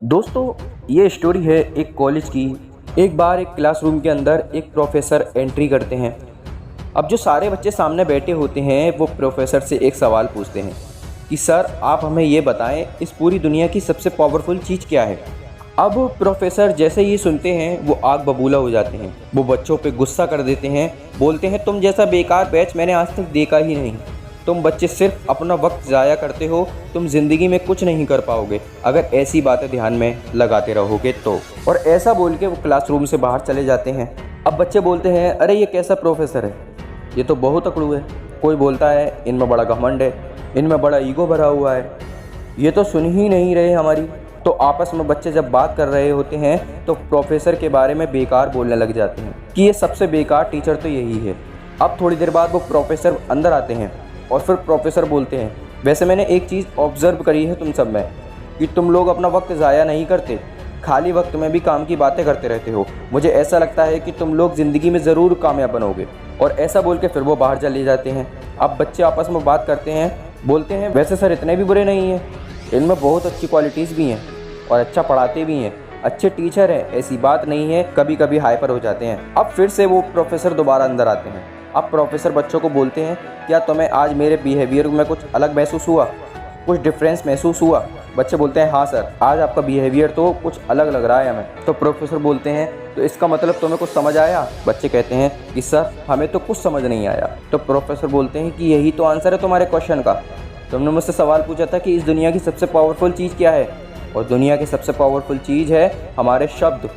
दोस्तों, ये स्टोरी है एक कॉलेज की। एक बार एक क्लासरूम के अंदर एक प्रोफेसर एंट्री करते हैं। अब जो सारे बच्चे सामने बैठे होते हैं वो प्रोफेसर से एक सवाल पूछते हैं कि सर आप हमें ये बताएं इस पूरी दुनिया की सबसे पावरफुल चीज़ क्या है। अब प्रोफेसर जैसे ही सुनते हैं वो आग बबूला हो जाते हैं। वो बच्चों पे गुस्सा कर देते हैं, बोलते हैं तुम जैसा बेकार बैच मैंने आज तक देखा ही नहीं। तुम बच्चे सिर्फ अपना वक्त ज़ाया करते हो, तुम ज़िंदगी में कुछ नहीं कर पाओगे अगर ऐसी बातें ध्यान में लगाते रहोगे तो। और ऐसा बोल के वो क्लासरूम से बाहर चले जाते हैं। अब बच्चे बोलते हैं अरे ये कैसा प्रोफेसर है, ये तो बहुत अकड़ू है। कोई बोलता है इनमें बड़ा घमंड है, इनमें बड़ा ईगो भरा हुआ है, ये तो सुन ही नहीं रहे हमारी। तो आपस में बच्चे जब बात कर रहे होते हैं तो प्रोफेसर के बारे में बेकार बोलने लग जाते हैं कि ये सबसे बेकार टीचर तो यही है। अब थोड़ी देर बाद वो प्रोफेसर अंदर आते हैं और फिर प्रोफेसर बोलते हैं वैसे मैंने एक चीज़ ऑब्ज़र्व करी है तुम सब में कि तुम लोग अपना वक्त ज़ाया नहीं करते, खाली वक्त में भी काम की बातें करते रहते हो। मुझे ऐसा लगता है कि तुम लोग ज़िंदगी में ज़रूर कामयाब बनोगे। और ऐसा बोल के फिर वो बाहर चले जाते हैं। अब बच्चे आपस में बात करते हैं, बोलते हैं वैसे सर इतने भी बुरे नहीं हैं, इनमें बहुत अच्छी क्वालिटीज़ भी हैं और अच्छा पढ़ाते भी हैं, अच्छे टीचर हैं, ऐसी बात नहीं है, कभी कभी हाइपर हो जाते हैं। अब फिर से वो प्रोफेसर दोबारा अंदर आते हैं। अब प्रोफेसर बच्चों को बोलते हैं क्या तुम्हें आज मेरे बिहेवियर में कुछ अलग महसूस हुआ, कुछ डिफरेंस महसूस हुआ। बच्चे बोलते हैं हाँ सर, आज आपका बिहेवियर तो कुछ अलग लग रहा है हमें। तो प्रोफेसर बोलते हैं तो इसका मतलब तुम्हें कुछ समझ आया। बच्चे कहते हैं कि सर हमें तो कुछ समझ नहीं आया। तो प्रोफेसर बोलते हैं कि यही तो आंसर है तुम्हारे क्वेश्चन का। तुमने मुझसे सवाल पूछा था कि इस दुनिया की सबसे पावरफुल चीज़ क्या है, और दुनिया की सबसे पावरफुल चीज़ है हमारे शब्द,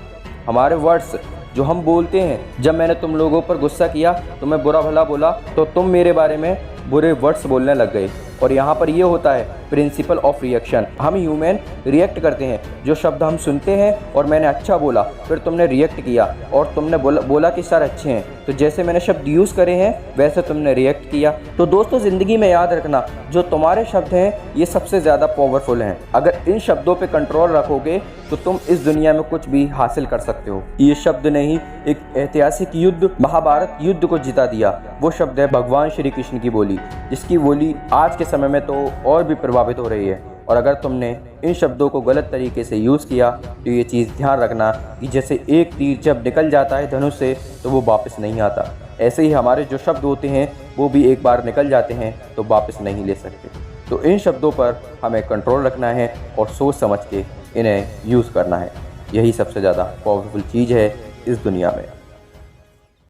हमारे वर्ड्स जो हम बोलते हैं। जब मैंने तुम लोगों पर गुस्सा किया, तुम्हें बुरा भला बोला, तो तुम मेरे बारे में बुरे वर्ड्स बोलने लग गए। और यहाँ पर ये होता है प्रिंसिपल ऑफ रिएक्शन। हम ह्यूमन रिएक्ट करते हैं, जो शब्द हम सुनते हैं। और मैंने अच्छा बोला, फिर तुमने रिएक्ट किया और तुमने बोला कि सर अच्छे हैं, तो जैसे मैंने शब्द यूज़ करे हैं वैसे तुमने रिएक्ट किया। तो दोस्तों ज़िंदगी में याद रखना, जो तुम्हारे शब्द हैं ये सबसे ज़्यादा पावरफुल हैं। अगर इन शब्दों पर कंट्रोल रखोगे तो तुम इस दुनिया में कुछ भी हासिल कर सकते हो। ये शब्द ने ही एक ऐतिहासिक युद्ध, महाभारत युद्ध को जिता दिया। वो शब्द है भगवान श्री कृष्ण की बोली, जिसकी बोली आज के समय में तो और भी प्रभावित हो रही है। और अगर तुमने इन शब्दों को गलत तरीके से यूज़ किया तो ये चीज़ ध्यान रखना कि जैसे एक तीर जब निकल जाता है धनुष से तो वो वापस नहीं आता, ऐसे ही हमारे जो शब्द होते हैं वो भी एक बार निकल जाते हैं तो वापस नहीं ले सकते। तो इन शब्दों पर हमें कंट्रोल रखना है और सोच समझ के इन्हें यूज़ करना है। यही सबसे ज़्यादा पावरफुल चीज़ है इस दुनिया में।